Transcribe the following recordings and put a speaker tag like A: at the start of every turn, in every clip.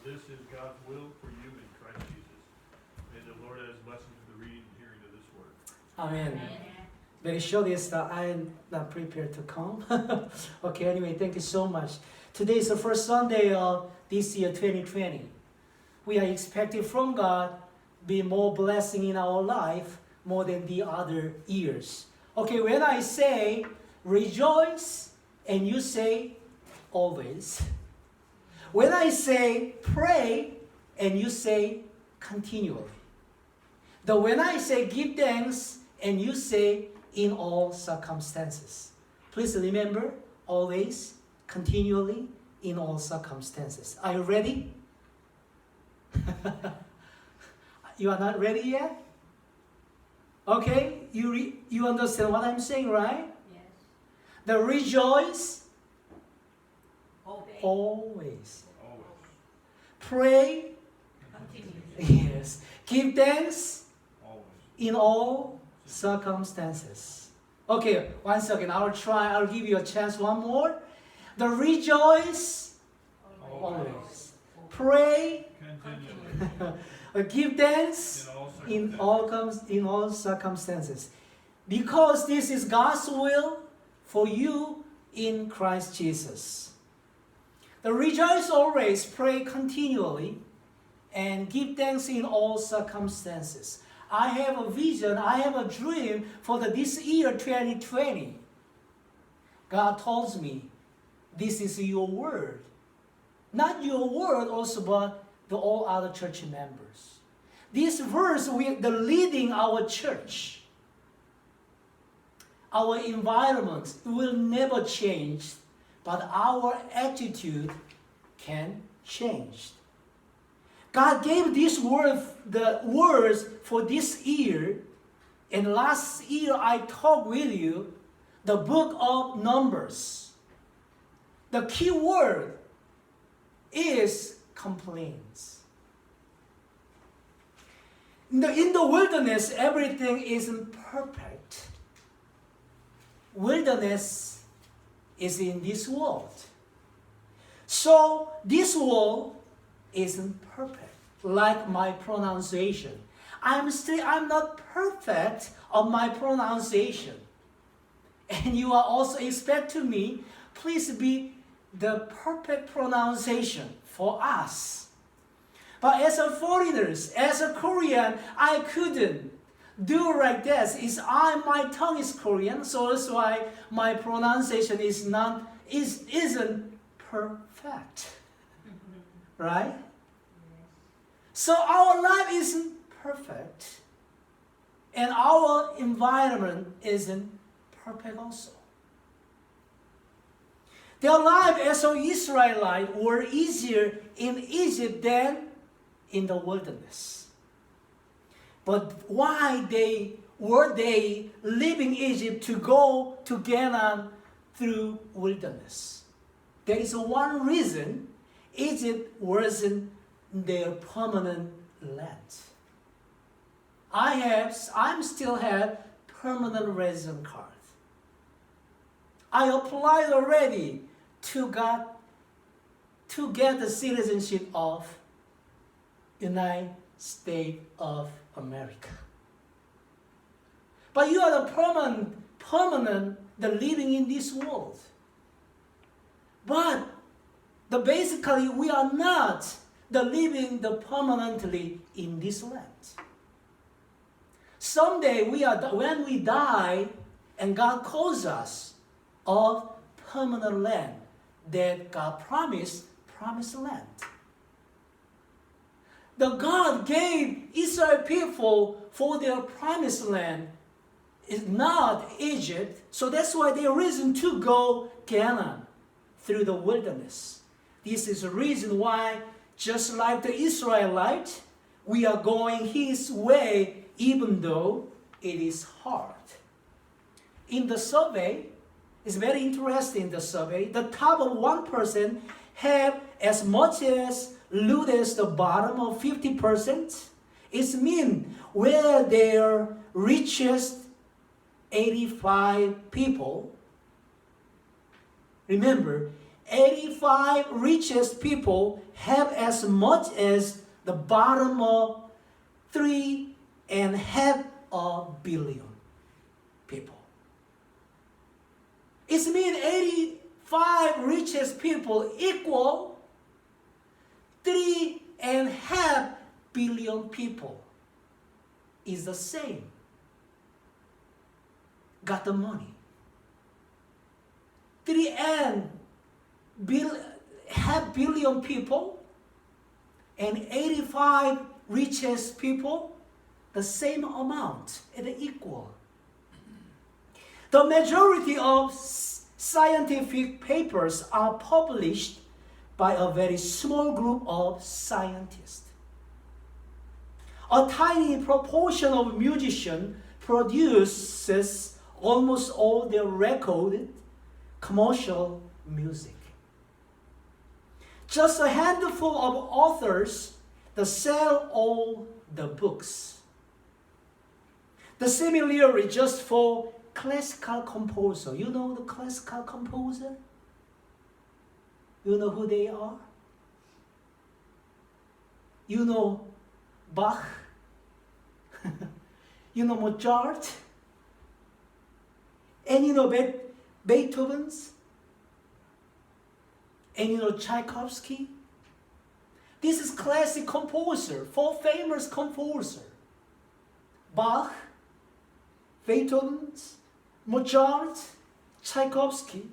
A: this is God's will for you in Christ Jesus. May the Lord add his blessing to the reading and hearing of this word.
B: Amen. Very short is that I'm not prepared to come. Okay, anyway, thank you so much. Today is the first Sunday of this year, 2020. We are expecting from God be more blessing in our life more than the other years. Okay, when I say rejoice and you say always. When I say pray and you say continually. When I say give thanks and you say in all circumstances. Please remember, always, continually, in all circumstances. Are you ready? You are not ready yet? Okay, you understand what I'm saying, right?
C: Yes.
B: The rejoice,
C: Obey.
B: always.
A: Always.
B: Pray,
C: Continue.
B: yes. Give thanks
A: Always.
B: in all circumstances. Okay, once again, I'll give you a chance one more. The rejoice, always. Pray,
A: Continually.
B: give thanks
A: In all circumstances.
B: in all circumstances. Because this is God's will for you in Christ Jesus. The rejoice always, pray continually, and give thanks in all circumstances. I have a vision, I have a dream for this year 2020. God tells me, this is your word. Not your word also, but all other church members. This verse, the leading our church, our environment will never change, but our attitude can change. God gave this word, the words for this year, and last year I talked with you the book of Numbers. The key word is complaints. In the wilderness, everything isn't perfect. Wilderness is in this world. So this world isn't perfect, like my pronunciation. I'm not perfect of my pronunciation. And you are also expecting me, please be the perfect pronunciation for us. But as a foreigners, as a Korean, I couldn't do like this. My tongue is Korean, so that's why my pronunciation isn't perfect. Right? So our life isn't perfect. And our environment isn't perfect also. Their life as an Israelite were easier in Egypt than in the wilderness. But why were they leaving Egypt to go to Canaan through wilderness? There is one reason. Egypt wasn't their permanent land. I still have permanent resident card. I applied already to get the citizenship of United States of America. But you are the permanent, the living in this world. But basically we are not the living the permanently in this land. Someday when we die and God calls us of permanent land that God promised land. The God gave Israel people for their promised land is not Egypt, so that's why they reason to go Canaan through the wilderness. This is the reason why, just like the Israelite, we are going His way even though it is hard. In the survey, it's very interesting, the survey, the top of 1% have as much as loot as the bottom of 50%. It means where their richest 85 people, remember, 85 richest people have as much as the bottom of 3.5 billion people. It means 85 richest people equal 3.5 billion people. Is the same. Got the money. 3.5 billion people and 85 richest people, the same amount and equal. The majority of scientific papers are published by a very small group of scientists. A tiny proportion of musicians produces almost all their recorded commercial music. Just a handful of authors that sell all the books. The similarity just for classical composer. You know the classical composer? You know who they are? You know Bach? You know Mozart? And you know Beethoven's? And you know Tchaikovsky? This is classic composer, four famous composer. Bach, Beethoven, Mozart, Tchaikovsky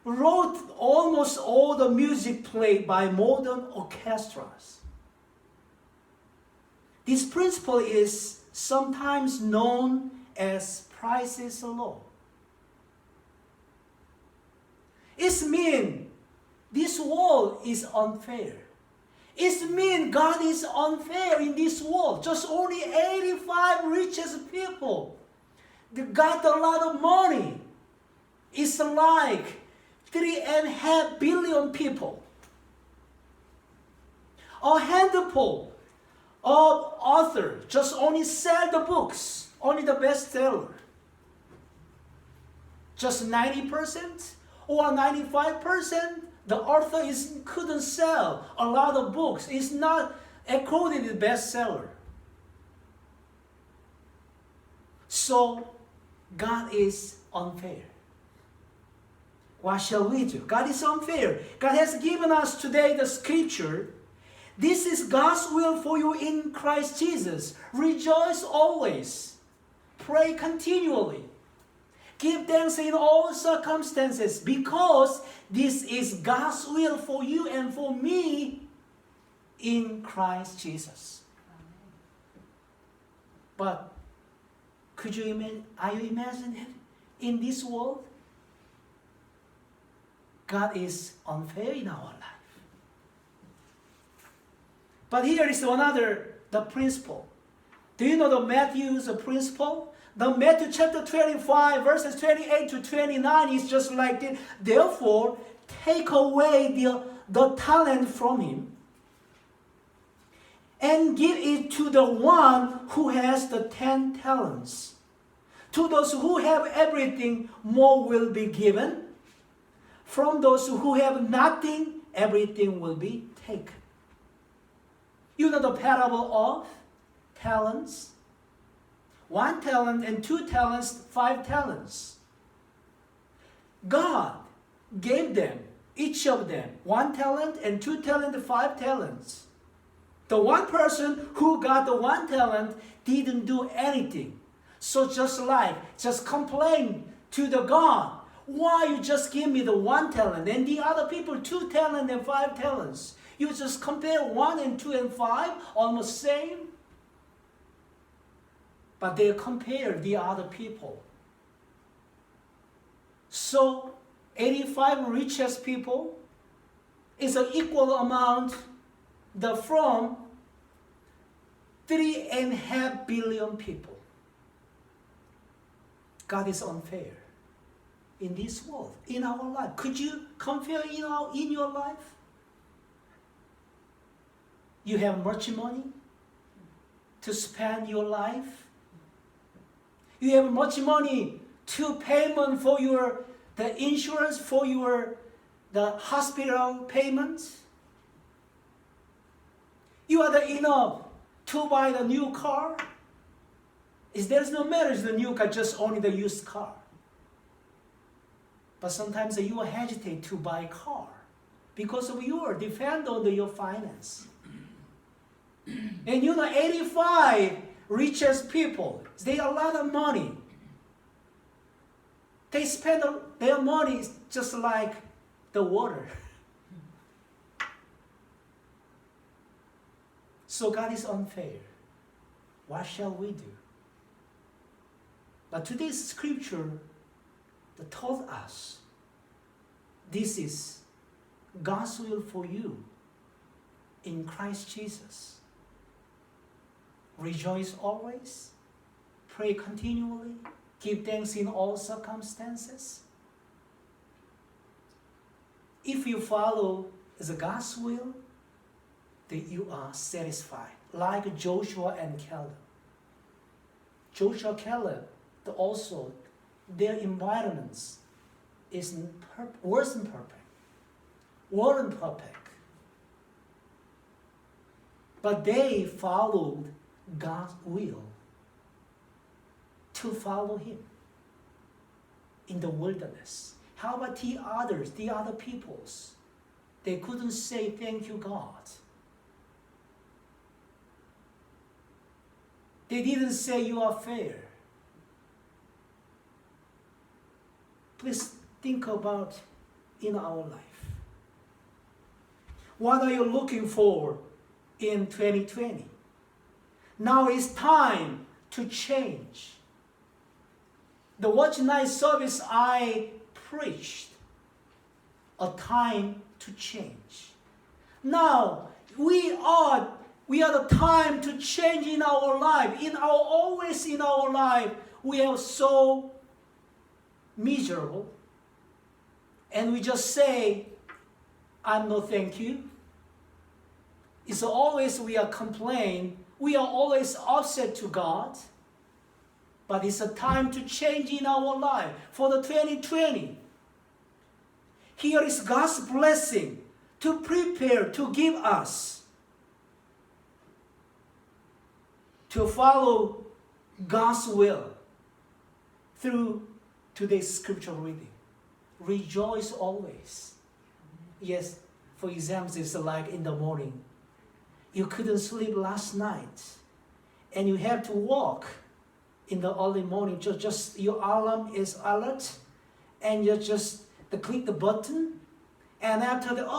B: wrote almost all the music played by modern orchestras. This principle is sometimes known as Price's law. It means this world is unfair. It means God is unfair in this world. Just only 85 richest people. They got a lot of money. It's like 3.5 billion people. A handful of authors just only sell the books, only the bestseller. Just 90% or 95%, the author couldn't sell a lot of books. It's not according to the bestseller. So God is unfair. What shall we do? God is unfair. God has given us today the scripture. This is God's will for you in Christ Jesus. Rejoice always. Pray continually. Give thanks in all circumstances, because this is God's will for you and for me in Christ Jesus. But could you imagine? Are you imagining in this world? God is unfair in our life. But here is the principle. Do you know the Matthew's principle? The Matthew chapter 25, verses 28 to 29 is just like this. Therefore, take away the talent from him and give it to the one who has the 10 talents. To those who have everything, more will be given. From those who have nothing, everything will be taken. You know the parable of talents? 1 talent and 2 talents, 5 talents. God gave them, each of them, 1 talent and 2 talent, 5 talents. The one person who got the 1 talent didn't do anything. So just complain to the God. Why you just give me the 1 talent and the other people 2 talent and 5 talents? You just compare 1 and 2 and 5, almost same. But they compare the other people. So 85 richest people is an equal amount from 3.5 billion people. God is unfair in this world, in our life. Could you compare in your life? You have much money to spend your life. You have much money to payment for the insurance for your the hospital payments. You are the enough to buy the new car. There's no matter it's the new car, just only the used car. But sometimes you will hesitate to buy a car because of your depend on your finance. And 85 richest people, they have a lot of money. They spend their money just like the water. So God is unfair. What shall we do? But today's scripture that told us this is God's will for you in Christ Jesus. Rejoice always, pray continually, give thanks in all circumstances. If you follow the God's will, then you are satisfied, like Joshua and Caleb. Joshua and Caleb, also their environments wasn't perfect. But they followed God's will to follow Him in the wilderness. How about the other peoples? They couldn't say thank you, God. They didn't say you are fair. Please think about in our life. What are you looking for in 2020? Now it's time to change. The watch night service I preached, a time to change. Now we are the time to change in our life. Always in our life, we are so miserable, and we just say, "I'm no thank you." It's always we are complaining. We are always upset to God. But it's a time to change in our life for the 2020. Here is God's blessing to prepare to give us to follow God's will through today's scripture reading. Rejoice always. Yes, for example, it's like in the morning. You couldn't sleep last night, and you have to walk in the early morning. Just your alarm is alert, and you just click the button, and after that,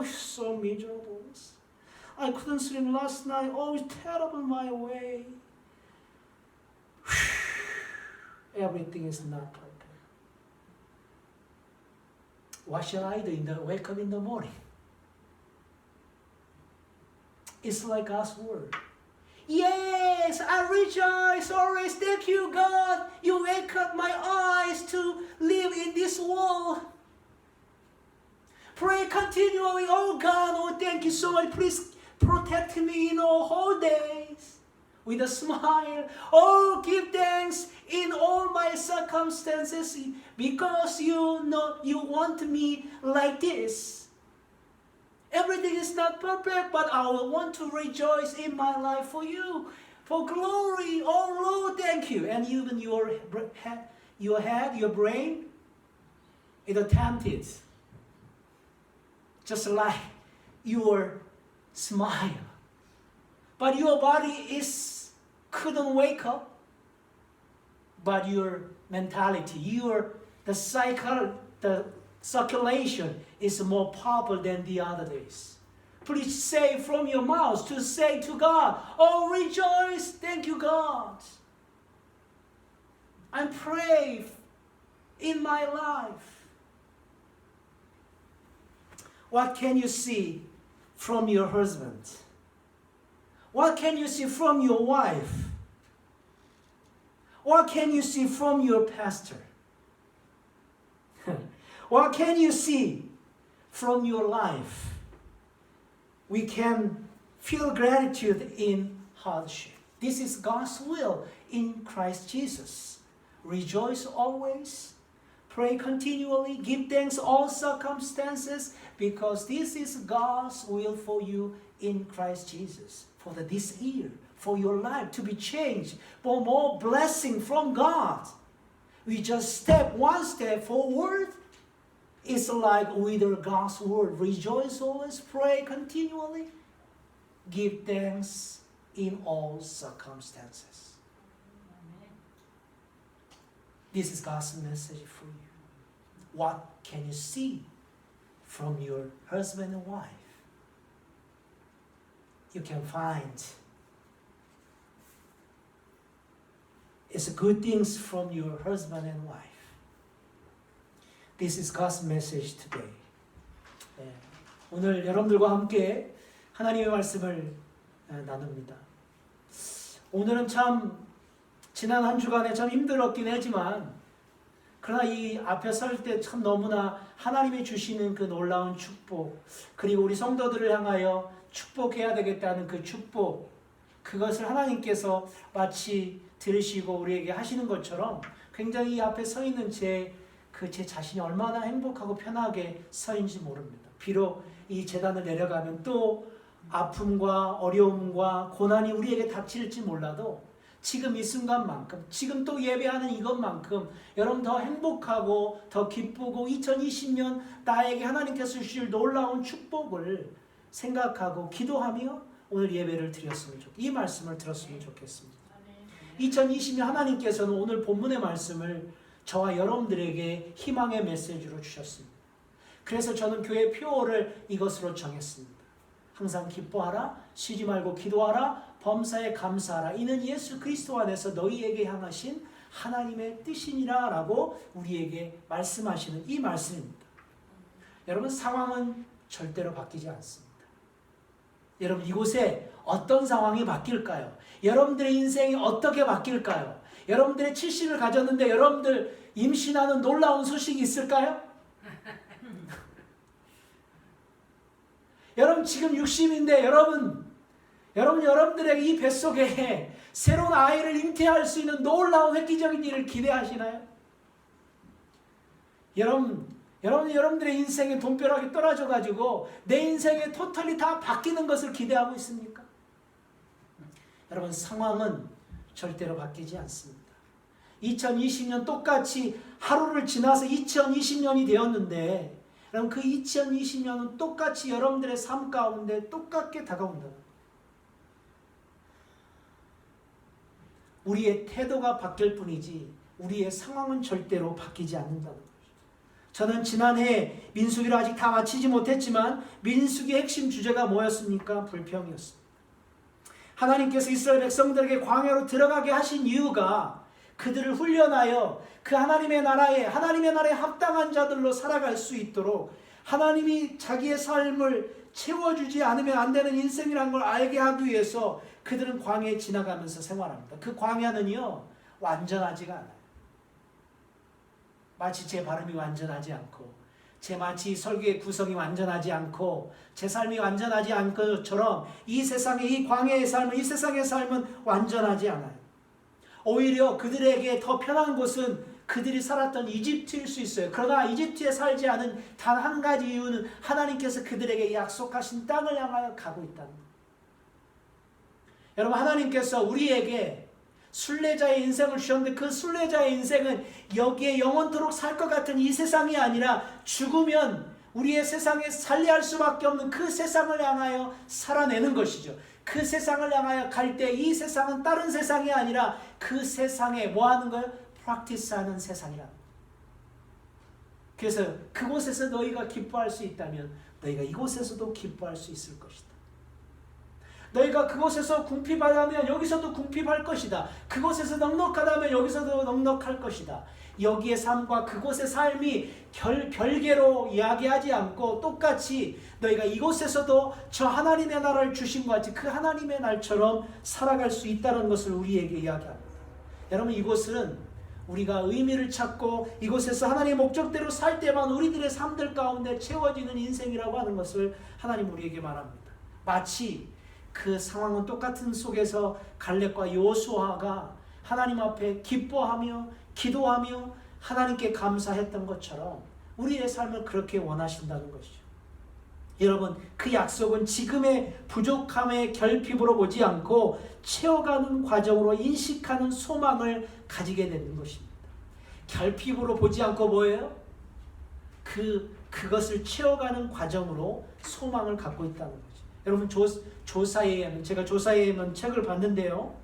B: so miserable. I couldn't sleep last night. It's terrible my way. Everything is not perfect. What shall I do wake up in the morning? It's like God's word. Yes, I rejoice always. Thank you, God. You wake up my eyes to live in this world. Pray continually. Oh God, thank you so much. Please protect me in all whole days with a smile. Give thanks in all my circumstances because you know you want me like this. Everything is not perfect, but I will want to rejoice in my life for you, for glory. Oh Lord, thank you. And even your head, your brain, is tempted, just like your smile. But your body couldn't wake up. But your mentality, the circulation is more powerful than the other days. Please say from your mouth to say to God, rejoice, thank you, God. I pray in my life. What can you see from your husband? What can you see from your wife? What can you see from your pastor? What can you see from your life? We can feel gratitude in hardship. This is God's will in Christ Jesus. Rejoice always, Pray continually, give thanks all circumstances, because this is God's will for you in Christ Jesus. For this year, for your life to be changed, for more blessing from God. We just step one step forward. It's like with God's word. Rejoice always, pray continually, give thanks in all circumstances. This is God's message for you. What can you see from your husband and wife? You can find it's good things from your husband and wife. This is God's message today. 네, 오늘 여러분들과 함께 하나님의 말씀을 나눕니다. 오늘은 참 지난 한 주간에 참 힘들었긴 하지만 그러나 이 앞에 설 때 참 너무나 하나님이 주시는 그 놀라운 축복, 그리고 우리 성도들을 향하여 축복해야 되겠다는 그 축복, 그것을 하나님께서 마치 들으시고 우리에게 하시는 것처럼 굉장히 이 앞에 서 있는 제 자신이 얼마나 행복하고 편하게 서인지 모릅니다. 비록 이 제단을 내려가면 또 아픔과 어려움과 고난이 우리에게 닥칠지 몰라도 지금 이 순간만큼, 지금 또 예배하는 이것만큼 여러분 더 행복하고 더 기쁘고 2020년 나에게 하나님께서 주실 놀라운 축복을 생각하고 기도하며 오늘 예배를 드렸으면 이 말씀을 들었으면 좋겠습니다. 2020년 하나님께서는 오늘 본문의 말씀을 저와 여러분들에게 희망의 메시지로 주셨습니다. 그래서 저는 교회 표어를 이것으로 정했습니다. 항상 기뻐하라, 쉬지 말고 기도하라, 범사에 감사하라. 이는 예수 그리스도 안에서 너희에게 향하신 하나님의 뜻이니라 라고 우리에게 말씀하시는 이 말씀입니다. 여러분, 상황은 절대로 바뀌지 않습니다. 여러분, 이곳에 어떤 상황이 바뀔까요? 여러분들의 인생이 어떻게 바뀔까요? 여러분들의 70을 가졌는데 여러분들 임신하는 놀라운 소식이 있을까요? 여러분 지금 60인데 여러분들에게 이 뱃속에 새로운 아이를 잉태할 수 있는 놀라운 획기적인 일을 기대하시나요? 여러분들의 인생에 돈벼락이 떨어져가지고 내 인생에 토탈리 다 바뀌는 것을 기대하고 있습니까? 여러분, 상황은 절대로 바뀌지 않습니다. 2020년 똑같이 하루를 지나서 2020년이 되었는데 여러분, 그 2020년은 똑같이 여러분들의 삶 가운데 똑같게 다가온다. 우리의 태도가 바뀔 뿐이지 우리의 상황은 절대로 바뀌지 않는다는 거죠. 저는 지난해 민수기를 아직 다 마치지 못했지만 민수기의 핵심 주제가 뭐였습니까? 불평이었습니다. 하나님께서 이스라엘 백성들에게 광야로 들어가게 하신 이유가 그들을 훈련하여 그 하나님의 나라에 합당한 자들로 살아갈 수 있도록 하나님이 자기의 삶을 채워주지 않으면 안 되는 인생이라는 걸 알게 하기 위해서 그들은 광야에 지나가면서 생활합니다. 그 광야는요, 완전하지가 않아요. 마치 제 발음이 완전하지 않고 마치 설교의 구성이 완전하지 않고 제 삶이 완전하지 않은 것처럼 이 광야의 삶은, 이 세상의 삶은 완전하지 않아요. 오히려 그들에게 더 편한 곳은 그들이 살았던 이집트일 수 있어요. 그러나 이집트에 살지 않은 단 한 가지 이유는 하나님께서 그들에게 약속하신 땅을 향하여 가고 있다는 거예요. 여러분, 하나님께서 우리에게 순례자의 인생을 주셨는데 그 순례자의 인생은 여기에 영원토록 살 것 같은 이 세상이 아니라 죽으면 우리의 세상에 살려할 수밖에 없는 그 세상을 향하여 살아내는 것이죠. 그 세상을 향하여 갈 때 이 세상은 다른 세상이 아니라 그 세상에 뭐 하는 거예요? 프랙티스하는 세상이라. 그래서 그곳에서 너희가 기뻐할 수 있다면 너희가 이곳에서도 기뻐할 수 있을 것이다. 너희가 그곳에서 궁핍하다면 여기서도 궁핍할 것이다. 그곳에서 넉넉하다면 여기서도 넉넉할 것이다. 여기의 삶과 그곳의 삶이 별개로 이야기하지 않고 똑같이 너희가 이곳에서도 저 하나님의 나라를 주신 것 같이 그 하나님의 날처럼 살아갈 수 있다는 것을 우리에게 이야기합니다. 여러분, 이곳은 우리가 의미를 찾고 이곳에서 하나님의 목적대로 살 때만 우리들의 삶들 가운데 채워지는 인생이라고 하는 것을 하나님 우리에게 말합니다. 마치 그 상황은 똑같은 속에서 갈렙과 여호수아가 하나님 앞에 기뻐하며 기도하며 하나님께 감사했던 것처럼 우리의 삶을 그렇게 원하신다는 것이죠. 여러분, 그 약속은 지금의 부족함의 결핍으로 보지 않고 채워가는 과정으로 인식하는 소망을 가지게 되는 것입니다. 결핍으로 보지 않고 뭐예요? 그것을 채워가는 과정으로 소망을 갖고 있다는 거죠. 여러분, 제가 조사에 의한 책을 봤는데요.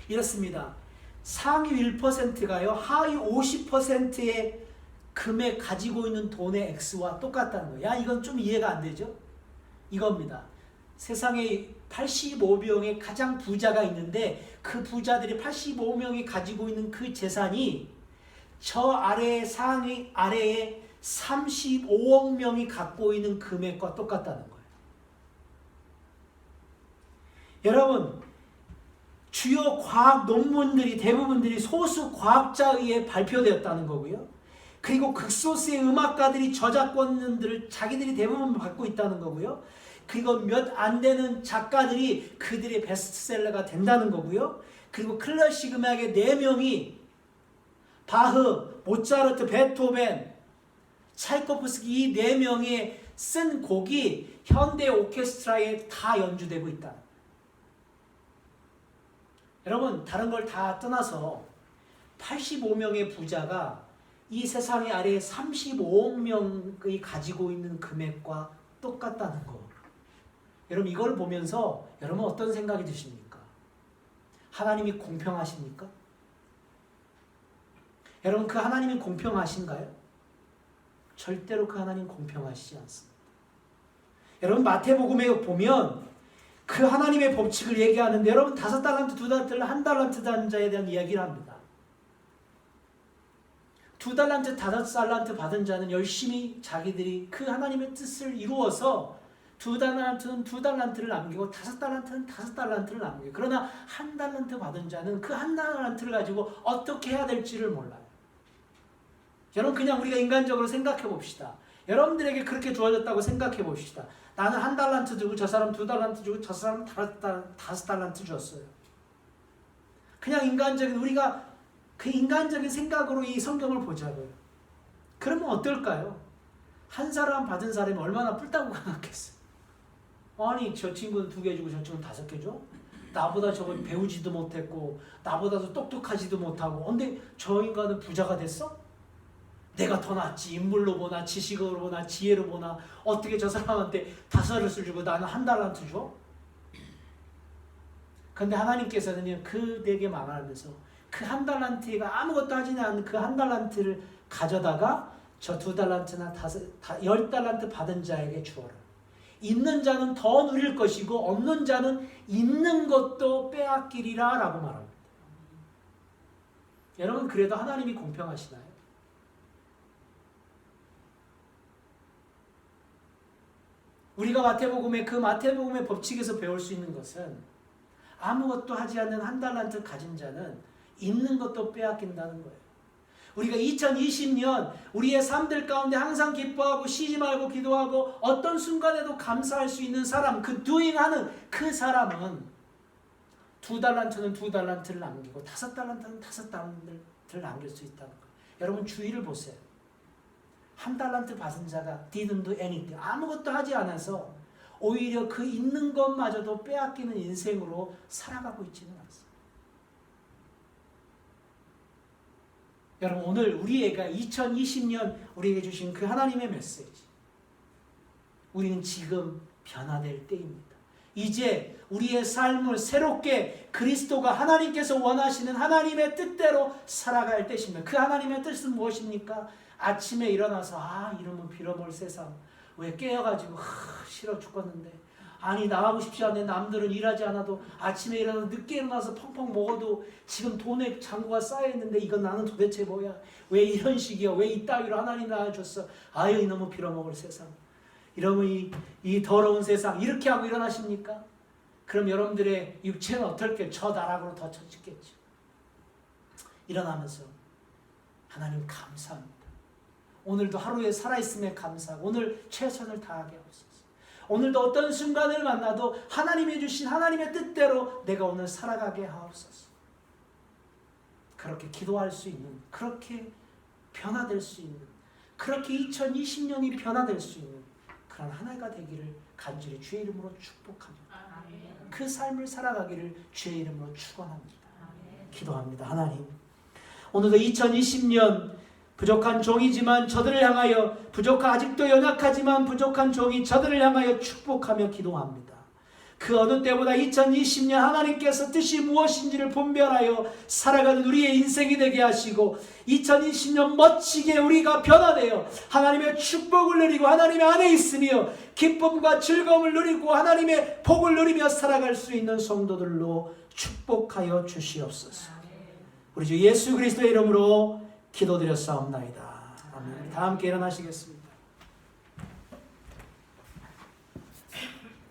B: 이렇습니다. 상위 1%가요, 하위 50%의 금액 가지고 있는 돈의 X와 똑같다는 거예요. 야, 이건 좀 이해가 안 되죠? 이겁니다. 세상에 85명의 가장 부자가 있는데 그 부자들이 85명이 가지고 있는 그 재산이 저 아래의 상위 아래에 35억 명이 갖고 있는 금액과 똑같다는 거예요. 여러분, 주요 과학 논문들이 대부분들이 소수 과학자에 의해 발표되었다는 거고요. 그리고 극소수의 음악가들이 저작권들을 자기들이 대부분 갖고 있다는 거고요. 그리고 몇 안 되는 작가들이 그들의 베스트셀러가 된다는 거고요. 그리고 클래식 음악의 4명이 바흐, 모차르트, 베토벤, 차이코프스키 이 4명이 쓴 곡이 현대 오케스트라에 다 연주되고 있다. 여러분, 다른 걸 다 떠나서 85명의 부자가 이 세상의 아래에 35억 명이 가지고 있는 금액과 똑같다는 거. 여러분, 이걸 보면서 여러분 어떤 생각이 드십니까? 하나님이 공평하십니까? 여러분, 그 하나님이 공평하신가요? 절대로 그 하나님 공평하시지 않습니다. 여러분, 마태복음에 보면 그 하나님의 법칙을 얘기하는데 여러분 5달란트, 2달란트, 1달란트 받은 자에 대한 이야기를 합니다. 2달란트, 5달란트 받은 자는 열심히 자기들이 그 하나님의 뜻을 이루어서 2달란트는 2달란트를 남기고 5달란트는 5달란트를 남기고, 그러나 1달란트 받은 자는 그 1달란트를 가지고 어떻게 해야 될지를 몰라요. 여러분, 그냥 우리가 인간적으로 생각해 봅시다. 여러분들에게 그렇게 주어졌다고 생각해 봅시다. 나는 1달란트 주고 저 사람 2달란트 주고 저 사람 5달란트 줬어요. 그냥 우리가 그 인간적인 생각으로 이 성경을 보자고요. 그러면 어떨까요? 한 사람 받은 사람이 얼마나 뿔따고 생각했어요. 아니, 저 친구는 2개 주고 저 친구는 5개 줘? 나보다 저건 배우지도 못했고 나보다도 똑똑하지도 못하고, 근데 저 인간은 부자가 됐어? 내가 더 낫지. 인물로 보나 지식으로 보나 지혜로 보나 어떻게 저 사람한테 5을 주고 나는 1달란트 줘? 근데 하나님께서는 그에게 말하면서 그 1달란트가 아무것도 하지 않은 그 1달란트를 가져다가 저 2달란트나 10달란트 받은 자에게 주어라. 있는 자는 더 누릴 것이고 없는 자는 있는 것도 빼앗기리라 라고 말합니다. 여러분, 그래도 하나님이 공평하시나요? 우리가 마태복음의 법칙에서 배울 수 있는 것은 아무것도 하지 않는 1달란트 가진 자는 있는 것도 빼앗긴다는 거예요. 우리가 2020년 우리의 삶들 가운데 항상 기뻐하고 쉬지 말고 기도하고 어떤 순간에도 감사할 수 있는 사람, 그 doing하는 그 사람은 2달란트는 2달란트를 남기고 5달란트는 5달란트를 남길 수 있다는 거예요. 여러분, 주의를 보세요. 1달란트 받은 자가 didn't do anything, 아무것도 하지 않아서 오히려 그 있는 것마저도 빼앗기는 인생으로 살아가고 있지는 않습니다. 여러분, 오늘 우리가 2020년 우리에게 주신 그 하나님의 메시지, 우리는 지금 변화될 때입니다. 이제 우리의 삶을 새롭게 그리스도가 하나님께서 원하시는 하나님의 뜻대로 살아갈 때입니다. 그 하나님의 뜻은 무엇입니까? 아침에 일어나서 이러면 빌어볼 세상 왜 깨어가지고 싫어 죽겠는데, 아니 나가고 싶지 않네. 남들은 일하지 않아도 아침에 일어나서 늦게 일어나서 펑펑 먹어도 지금 돈의 잔고가 쌓여있는데 이건 나는 도대체 뭐야? 왜 이런 식이야? 왜 이따위로 하나님 나와줬어? 아유, 이놈의 빌어먹을 세상, 이러면 이 더러운 세상, 이렇게 하고 일어나십니까? 그럼 여러분들의 육체는 어떨게? 저 나락으로 더 처지겠죠. 일어나면서 하나님 감사합니다. 오늘도 하루에 살아있음에 감사하고 오늘 최선을 다하게 하옵소서. 오늘도 어떤 순간을 만나도 하나님이 주신 하나님의 뜻대로 내가 오늘 살아가게 하옵소서. 그렇게 기도할 수 있는, 그렇게 변화될 수 있는, 그렇게 2020년이 변화될 수 있는 그런 한 해가 되기를 간절히 주의 이름으로 축복합니다. 그 삶을 살아가기를 주의 이름으로 축원합니다. 기도합니다. 하나님, 오늘도 2020년 부족한 종이지만 저들을 향하여 아직도 연약하지만 부족한 종이 저들을 향하여 축복하며 기도합니다. 그 어느 때보다 2020년 하나님께서 뜻이 무엇인지를 분별하여 살아가는 우리의 인생이 되게 하시고 2020년 멋지게 우리가 변화되어 하나님의 축복을 누리고 하나님의 안에 있으며 기쁨과 즐거움을 누리고 하나님의 복을 누리며 살아갈 수 있는 성도들로 축복하여 주시옵소서. 우리 주 예수 그리스도의 이름으로 기도드렸사옵나이다. 아멘. 다 함께 일어나시겠습니다.